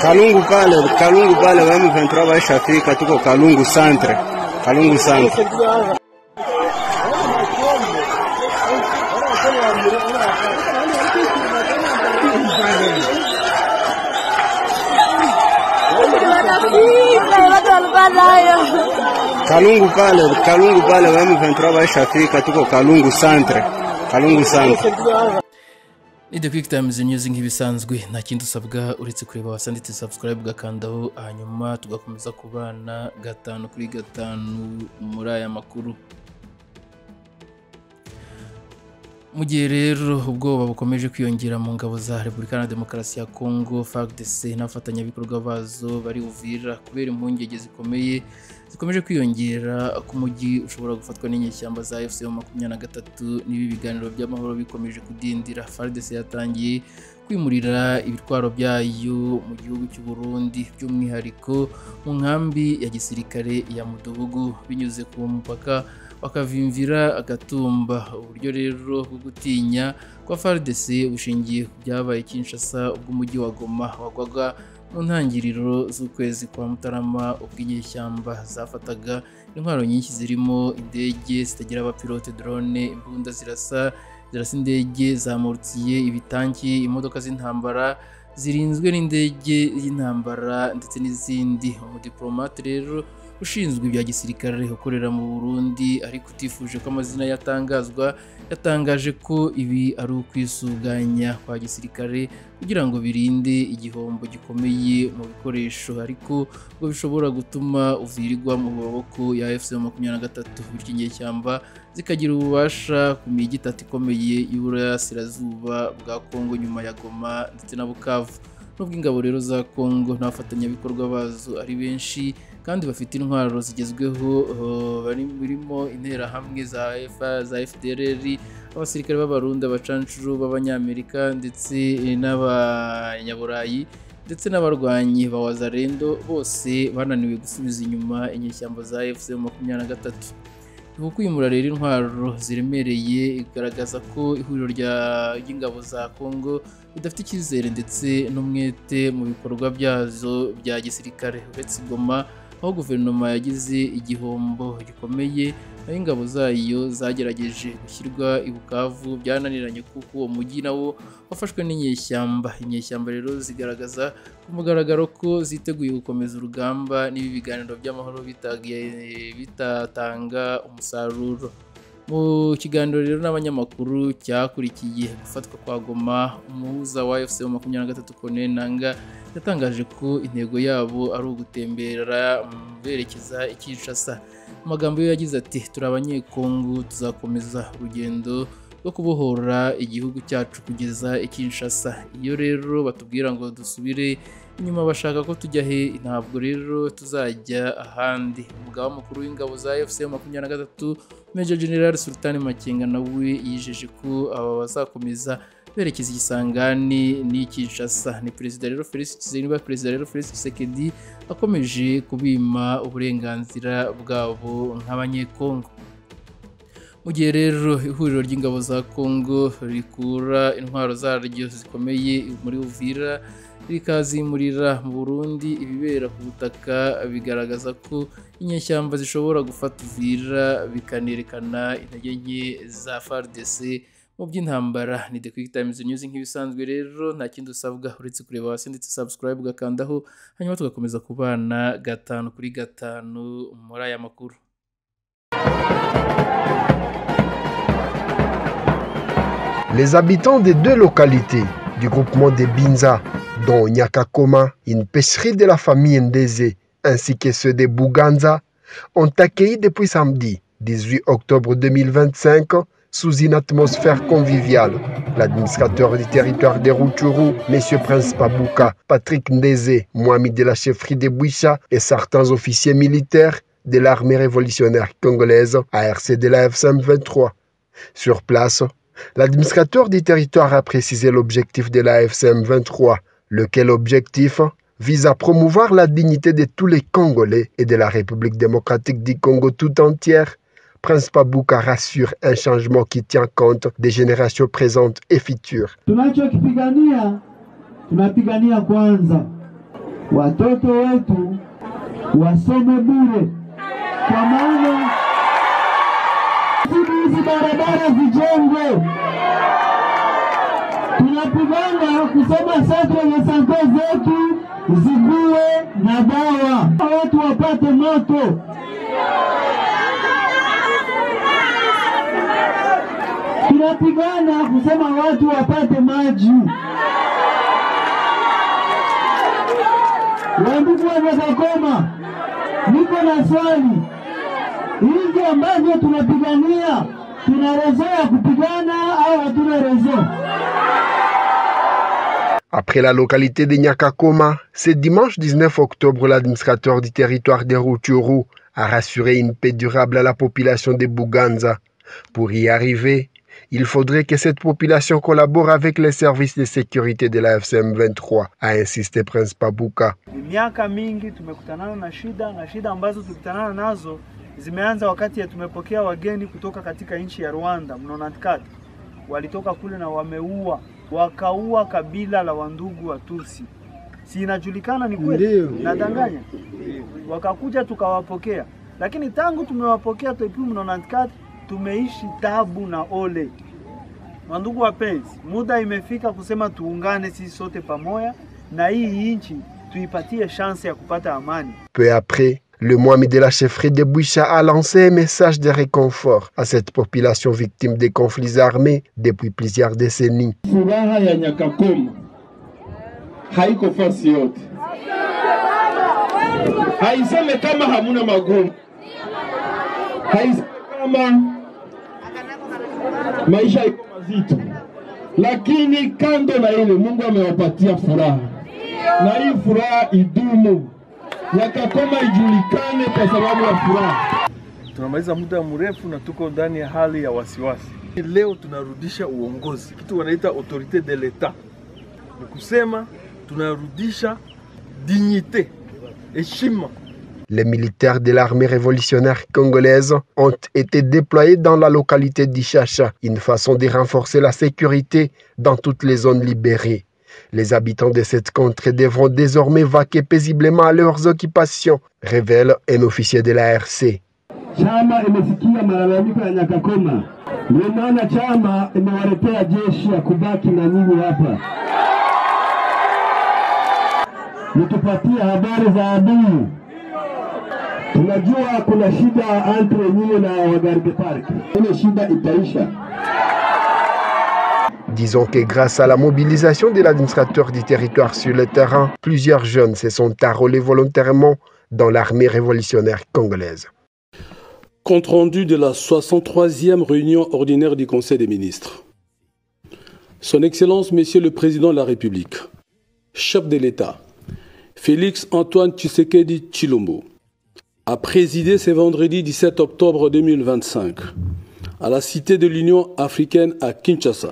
Kalungu pale wa M23 waishafika, tuko Kalungu Centre. Kalungu Centre. Kalungu pale wa M23 waishafika, tuko Kalungu Centre. Kalungu Centre. Ni The Quick Times News nk'ibisanzwe, nta kindi usabwa uretse kureba wasanditse subscribe gakandaho, hanyuma tugakomeza kubana 5 kuri 5 muri aya makuru. Mu gihe rero ubwoba bukomeje kwiyongera mu ngabo za Repubulika ya Demokarasi ya Kongo, FARDC n'abafatanyabikorwa bazo bari Uvira kubera impungenge zikomeje kwiyongera ku mujyi ushobora gufatwa n'inyeshyamba za FCM23. Nibi biganiro by'amahoro bikomeje kudindira. FARDC yatangiye kwimurira ibitwaro byayo mu gihugu cy'u Burundi, by'umwihariko mu nkambi ya gisirikare ya Mudugugu binyuze ku mupaka bakavimvira agatumba. Uburyo rero bwo gutinya kwa FARDC bushingiye ku byabaye Kinshasa ubwo umujyi wa Goma wagwaga mu ntangiriro z'ukwezi kwa Mutarama, ubw'inyeshyamba zafataga intwaro nyinshi zirimo indege zitagira abapilote, drone, imbunda zirasa indege zamurutiye, ibitanki, imodoka z'intambara zirinzwe n'indege y'intambara ndetse n'izindi. Umudiplomate rero ushinzwe ibya gisirikare ukorera mu Burundi ariko utifuje ko amazina yatangazwa, yatangaje ko ibi ari ukwisuganya kwa gisirikare kugira ngo birinde igihombo gikomeye mu bikoresho, ariko ngo bishobora gutuma uvirirwa mu maboko ya FCM23, bityo inyeshyamba zikagira ububasha ku migi itatu ikomeye y'uburasirazuba bwa Kongo nyuma ya Goma ndetse na Bukavu. Nubwo ingabo rero za Kongo n'abafatanyabikorwa bazo ari benshi kandi bafite intwaro zigezweho, birimo interahamwe za FDLR, abasirikare b'Abarundi, abacancuru b'Abanyamerika ndetse n'Abanyaburayi ndetse n'abarwanyi ba Wazalendo, bose bananiwe gusubiza inyuma inyeshyamba za FCM23. Uku kwimura rero intwaro ziremereye igaragaza ko ihuriro ry'ingabo za Kongo bidafite icyizere ndetse n'umwete mu bikorwa byazo bya gisirikare. Uretse Goma aho guverinoma yagize igihombo gikomeye, naho ingabo zayo zagerageje gushyirwa i Bukavu byananiranye kuko uwo mujyi nawo wafashwe n'inyeshyamba. Inyeshyamba rero zigaragaza ku mugaragaro ko ziteguye gukomeza urugamba n'ibi biganiro by'amahoro bitatanga umusaruro. Mu kiganiro rero n'abanyamakuru cyakurikiye gufatwa kwa Goma, umuhuza wa FCM23 Colonel Nanga yatangaje ko intego yabo ari ugutembera berekeza i Kinshasa. Mu magambo ye yagize ati, turi abanyekongo, tuzakomeza urugendo rwo kubohora igihugu cyacu kugeza i Kinshasa. Iyo rero batubwira ngo dusubire inyuma bashaka ko tujya he, ntabwo rero tuzajya ahandi. Umugaba mukuru w'ingabo za FCM23 Major General Sultan Makenga nawe yijeje ko aba bazakomeza berekeza igisangani ni Kinshasa. Ni Perezida rero Felix Tshisekedi akomeje kubima uburenganzira bwabo nk'abanyekongo. Mu gihe rero ihuriro ry'ingabo za Kongo rikura intwaro zaryo zikomeye muri Uvira rikazimurira mu Burundi, ibibera ku butaka bigaragaza ko inyeshyamba zishobora gufata Uvira bikanerekana intege nke za FARDC mu by'intambara. Ni The Quick Times News nk'ibisanzwe rero, nta kindi usabwa uretse kureba hasi ndetse subscribe gakandaho, hanyuma tugakomeza kubana 5 kuri 5 muri aya makuru. Les habitants des deux localités du groupement des Binza, dont Nyakakoma, une pêcherie de la famille Ndeze, ainsi que ceux de Buganza, ont accueilli depuis samedi 18 octobre 2025 sous une atmosphère conviviale l'administrateur du territoire de Rutshuru, M. Prince Pabouka, Patrick Ndeze, Mohamed de la chefferie de Bouicha et certains officiers militaires de l'armée révolutionnaire congolaise, ARC de la FCM23. Sur place, l'administrateur du territoire a précisé l'objectif de la FCM23, lequel objectif vise à promouvoir la dignité de tous les Congolais et de la République démocratique du Congo tout entière. Prince Pabouka rassure un changement qui tient compte des générations présentes et futures. Tunachokipigania tunapigania kwanza watoto wetu wasome bure, kwa maana hizi barabara zijengwe. Tunapigana kusema centre de sante zetu zikuwe na dawa, watu wapate moto. Tunapigana kusema watu wapate maji. Wandugu wa Nyakakoma, niko na swali. Hivi ambavyo tunapigania, tuna rezo ya kupigana au hatuna rezo? Après la localité de Nyakakoma, ce dimanche 19 octobre, l'administrateur du territoire de Rutshuru a rassuré une paix durable à la population de Buganza. Pour y arriver, il faudrait que cette population collabore avec les services de sécurité de la FCM 23, a insisté Prince Pabuka. Miaka mingi tumekutana na shida ambazo tulikutana nazo zimeanza wakati ya tumepokea wageni kutoka katika nchi ya Rwanda, mnonatikati. Walitoka kule na wakaua kabila la wandugu wa Tutsi. Si inajulikana ni kweli? Nadanganya. Wakakuja tukawapokea. Lakini tangu tumewapokea topi mnonatikati, tumeishi tabu na ole. Wandugu wapenzi, muda imefika kusema tuungane sisi sote pamoja na hii nchi tuipatie chance ya kupata amani. Peu après, le Mohamed de la chefferie de Bouicha a lancé un message de réconfort à cette population victime des conflits armés depuis plusieurs décennies. Furaha ya Nyakakoma haiko fasi yote. Haiseme kama hamuna magumu. Haiseme kama maisha iko mazito. Lakini kando na ile Mungu amewapatia furaha. Na hii furaha idumu. Nyakakoma ijulikane kwa sababu ya furaha. Tunamaliza muda mrefu na tuko ndani ya hali ya wasiwasi. Leo tunarudisha uongozi, kitu wanaita autorité de l'État. Ni kusema tunarudisha dignité, heshima. Les militaires de l'armée révolutionnaire congolaise ont été déployés dans la localité d'Ichacha, une façon de renforcer la sécurité dans toutes les zones libérées. Les habitants de cette contrée devront désormais vaquer paisiblement à leurs occupations, révèle un officier de la RC. Chama imesikia malalamiko ya Nyakakoma. Ndio maana chama imewaletea jeshi ya kubaki na nyinyi hapa. Mtupatie habari za adui. Tunajua kuna shida entre nyinyi na Wagarde Park. Ile shida itaisha. Disons que grâce à la mobilisation de l'administrateur du territoire sur le terrain, plusieurs jeunes se sont enrôlés volontairement dans l'armée révolutionnaire congolaise. Compte rendu de la 63e réunion ordinaire du Conseil des ministres. Son Excellence, Monsieur le Président de la République, chef de l'État, Félix Antoine Tshisekedi Tshilombo, a présidé ce vendredi 17 octobre 2025 à la Cité de l'Union africaine à Kinshasa,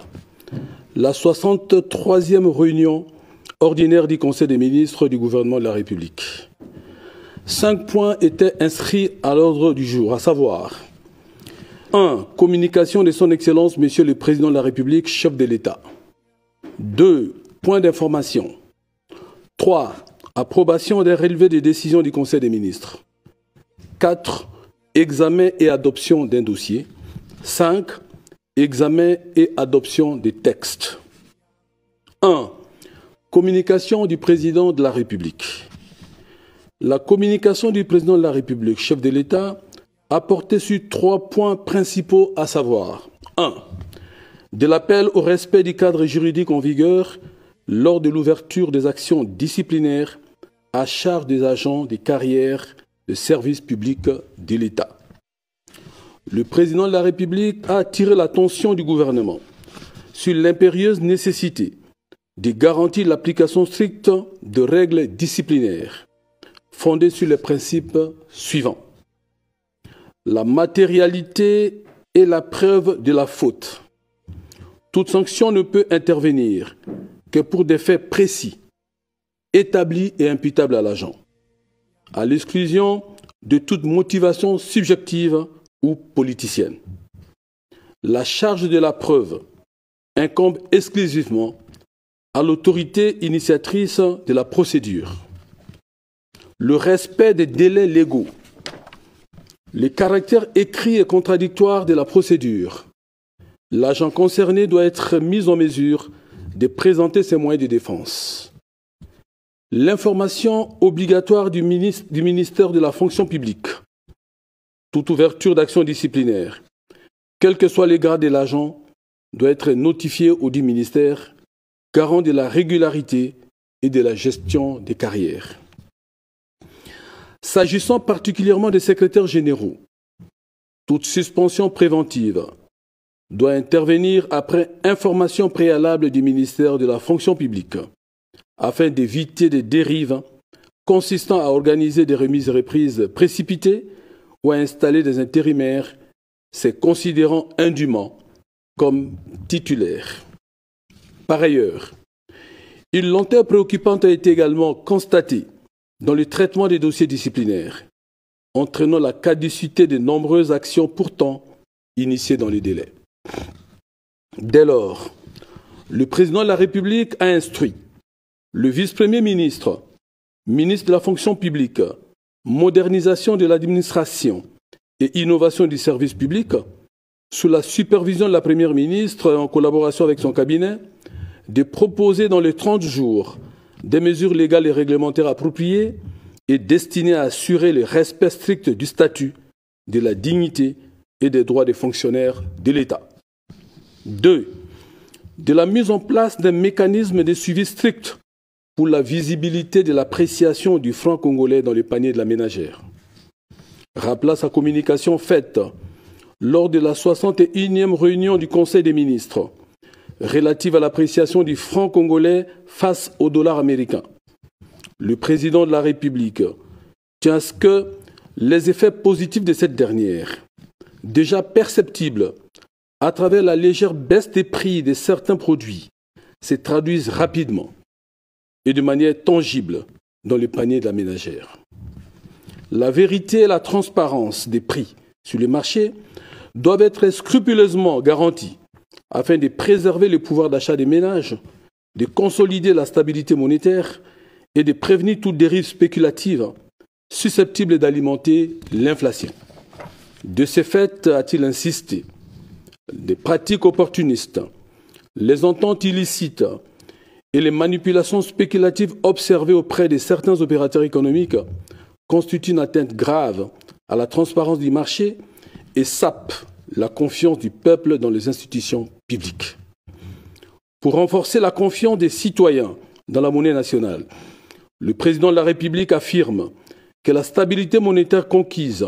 la 63e réunion ordinaire du Conseil des ministres du gouvernement de la République. 5 points étaient inscrits à l'ordre du jour, à savoir 1. Communication de son Excellence, Monsieur le Président de la République, chef de l'État. 2. Point d'information. 3. Approbation des relevés des décisions du Conseil des ministres. 4. Examen et adoption d'un dossier. 5. Examen et adoption des textes. 1. Communication du Président de la République. La communication du Président de la République, chef de l'État, a porté sur 3 points principaux, à savoir 1. De l'appel au respect du cadre juridique en vigueur lors de l'ouverture des actions disciplinaires à charge des agents des carrières de services publics de l'État. Le Président de la République a attiré l'attention du gouvernement sur l'impérieuse nécessité de garantir l'application stricte de règles disciplinaires fondées sur les principes suivants. La matérialité est la preuve de la faute. Toute sanction ne peut intervenir que pour des faits précis, établis et imputables à l'agent, à l'exclusion de toute motivation subjective ou politicienne. La charge de la preuve incombe exclusivement à l'autorité initiatrice de la procédure. le respect des délais légaux, le caractère écrit et contradictoire de la procédure. L'agent concerné doit être mis en mesure de présenter ses moyens de défense. L'information obligatoire du ministère de la fonction publique. Toute ouverture d'action disciplinaire, quel que soit les grades de l'agent, doit être notifiée au dit ministère, garant de la régularité et de la gestion des carrières. S'agissant particulièrement des secrétaires généraux, toute suspension préventive doit intervenir après information préalable du ministère de la fonction publique, afin d'éviter des dérives consistant à organiser des remises et reprises précipitées ou à installer des intérimaires, se considérant indûment comme titulaires. Par ailleurs, une lenteur préoccupante a été également constatée dans le traitement des dossiers disciplinaires, entraînant la caducité de nombreuses actions pourtant initiées dans les délais. Dès lors, le président de la République a instruit le vice-premier ministre, ministre de la fonction publique, modernisation de l'administration et innovation du service public, sous la supervision de la première ministre en collaboration avec son cabinet, de proposer dans les 30 jours des mesures légales et réglementaires appropriées et destinées à assurer le respect strict du statut, de la dignité et des droits des fonctionnaires de l'État. 2. De la mise en place d'un mécanisme de suivi strict pour la visibilité de l'appréciation du franc congolais dans les paniers de la ménagère. Rappela sa communication faite lors de la 61e réunion du Conseil des ministres relative à l'appréciation du franc congolais face au dollar américain. Le président de la République tient à ce que les effets positifs de cette dernière, déjà perceptibles à travers la légère baisse des prix de certains produits, se traduisent rapidement et de manière tangible dans les paniers de la ménagère. La vérité et la transparence des prix sur les marchés doivent être scrupuleusement garanties afin de préserver le pouvoir d'achat des ménages, de consolider la stabilité monétaire et de prévenir toute dérive spéculative susceptible d'alimenter l'inflation. De ce fait, a-t-il insisté, des pratiques opportunistes, les ententes illicites et les manipulations spéculatives observées auprès de certains opérateurs économiques constituent une atteinte grave à la transparence du marché et sapent la confiance du peuple dans les institutions publiques. Pour renforcer la confiance des citoyens dans la monnaie nationale, le président de la République affirme que la stabilité monétaire conquise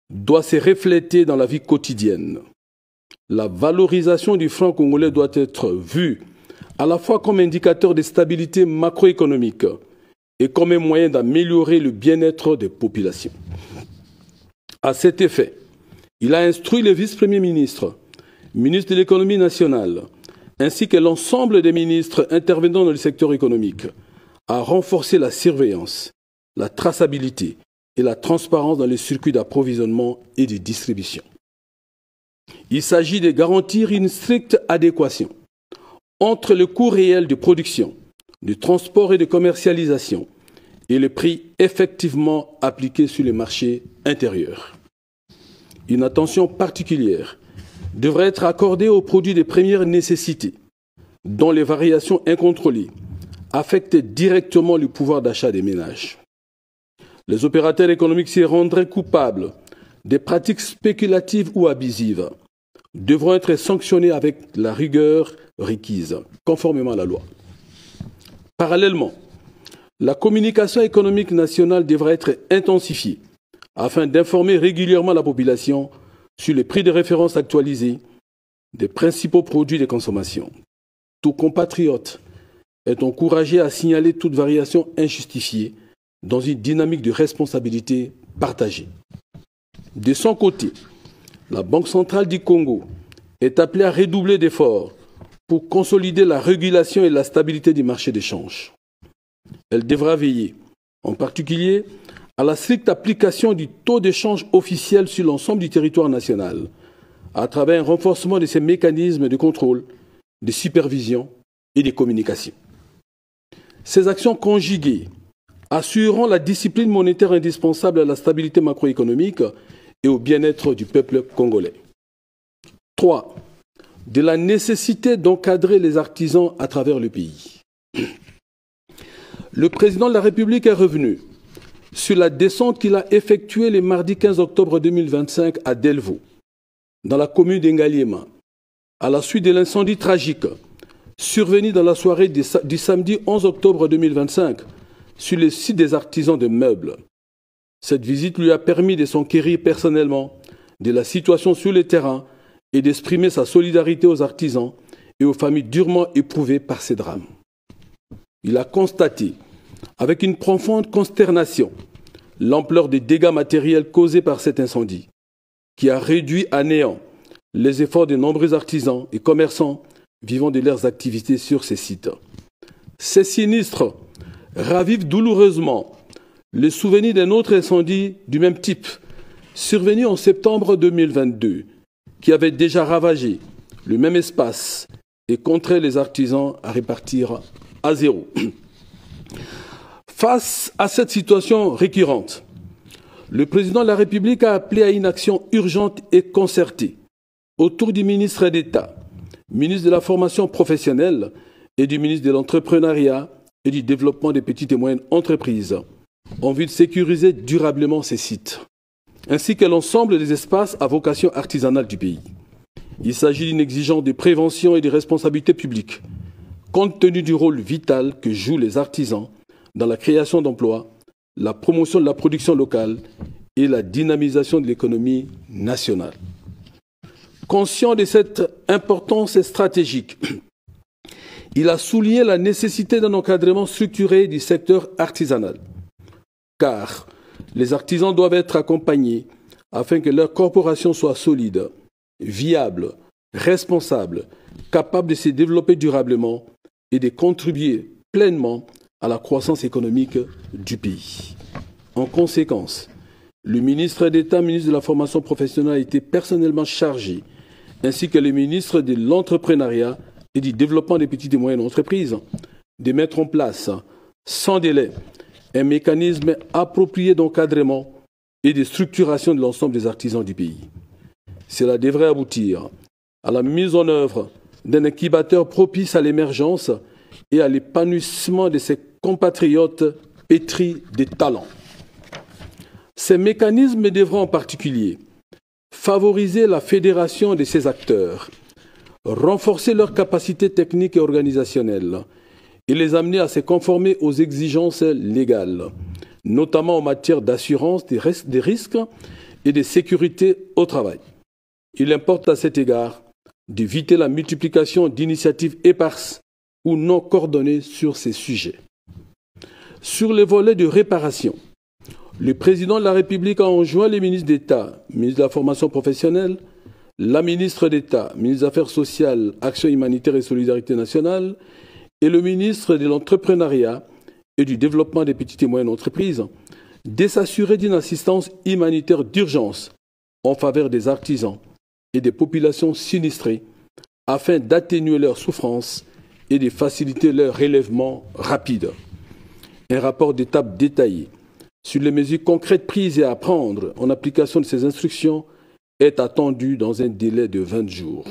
doit se refléter dans la vie quotidienne. La valorisation du franc congolais doit être vue à la fois comme indicateur de stabilité macroéconomique et comme un moyen d'améliorer le bien-être des populations. À cet effet, il a instruit le vice-premier ministre, ministre de l'économie nationale, ainsi que l'ensemble des ministres intervenant dans le secteur économique, à renforcer la surveillance, la traçabilité et la transparence dans les circuits d'approvisionnement et de distribution. Il s'agit de garantir une stricte adéquation entre le coût réel de production, de transport et de commercialisation et le prix effectivement appliqué sur les marchés intérieurs. Une attention particulière devrait être accordée aux produits de première nécessité, dont les variations incontrôlées affectent directement le pouvoir d'achat des ménages. Les opérateurs économiques s'y rendraient coupables des pratiques spéculatives ou abusives devront être sanctionnés avec la rigueur requise, conformément à la loi. Parallèlement, la communication économique nationale devra être intensifiée afin d'informer régulièrement la population sur les prix de référence actualisés des principaux produits de consommation. Tout compatriote est encouragé à signaler toute variation injustifiée dans une dynamique de responsabilité partagée. De son côté, la Banque centrale du Congo est appelée à redoubler d'efforts pour consolider la régulation et la stabilité du marché des changes. Elle devra veiller, en particulier, à la stricte application du taux d'échange officiel sur l'ensemble du territoire national, à travers un renforcement de ses mécanismes de contrôle, de supervision et de communication. Ces actions conjuguées assurant la discipline monétaire indispensable à la stabilité macroéconomique et au bien-être du peuple congolais. 3. De la nécessité d'encadrer les artisans à travers le pays. Le président de la République est revenu sur la descente qu'il a effectuée le mardi 15 octobre 2025 à Delvaux, dans la commune d'Engaliema, à la suite de l'incendie tragique survenu dans la soirée du samedi 11 octobre 2025 sur le site des artisans de meubles. Cette visite lui a permis de s'enquérir personnellement de la situation sur le terrain et d'exprimer sa solidarité aux artisans et aux familles durement éprouvées par ces drames. Il a constaté, avec une profonde consternation, l'ampleur des dégâts matériels causés par cet incendie, qui a réduit à néant les efforts de nombreux artisans et commerçants vivant de leurs activités sur ces sites. Ces sinistres ravivent douloureusement le souvenir d'un autre incendie du même type, survenu en septembre 2022, qui avait déjà ravagé le même espace et contraint les artisans à repartir à zéro. Face à cette situation récurrente, le président de la République a appelé à une action urgente et concertée autour du ministre d'État, ministre de la formation professionnelle et du ministre de l'entrepreneuriat et du développement des petites et moyennes entreprises, en vue de sécuriser durablement ces sites, ainsi que l'ensemble des espaces à vocation artisanale du pays. Il s'agit d'une exigence de prévention et de responsabilité publique, compte tenu du rôle vital que jouent les artisans dans la création d'emplois, la promotion de la production locale et la dynamisation de l'économie nationale. Conscient de cette importance stratégique, il a souligné la nécessité d'un encadrement structuré du secteur artisanal, car les artisans doivent être accompagnés afin que leur corporation soit solide, viable, responsable, capable de se développer durablement et de contribuer pleinement à la croissance économique du pays. En conséquence, le ministre d'État, ministre de la formation professionnelle, a été personnellement chargé, ainsi que le ministre de l'entrepreneuriat et du développement des petites et moyennes entreprises, de mettre en place, sans délai, un mécanisme approprié d'encadrement et de structuration de l'ensemble des artisans du pays. Cela devrait aboutir à la mise en œuvre d'un incubateur propice à l'émergence et à l'épanouissement de ses compatriotes pétris de talents. Ces mécanismes devront en particulier favoriser la fédération de ces acteurs, renforcer leurs capacités techniques et organisationnelles et les amener à se conformer aux exigences légales, notamment en matière d'assurance des risques et de sécurité au travail. Il importe à cet égard d'éviter la multiplication d'initiatives éparses ou non coordonnées sur ces sujets. Sur les volets de réparation, le président de la République a enjoint les ministres d'État, ministre de la formation professionnelle, la ministre d'État, ministre des Affaires sociales, Action humanitaire et solidarité nationale, et le ministre de l'entrepreneuriat et du développement des petites et moyennes entreprises, de s'assurer d'une assistance humanitaire d'urgence en faveur des artisans et des populations sinistrées, afin d'atténuer leurs souffrances et de faciliter leur relèvement rapide. Un rapport d'étape détaillé sur les mesures concrètes prises et à prendre en application de ces instructions est attendu dans un délai de 20 jours.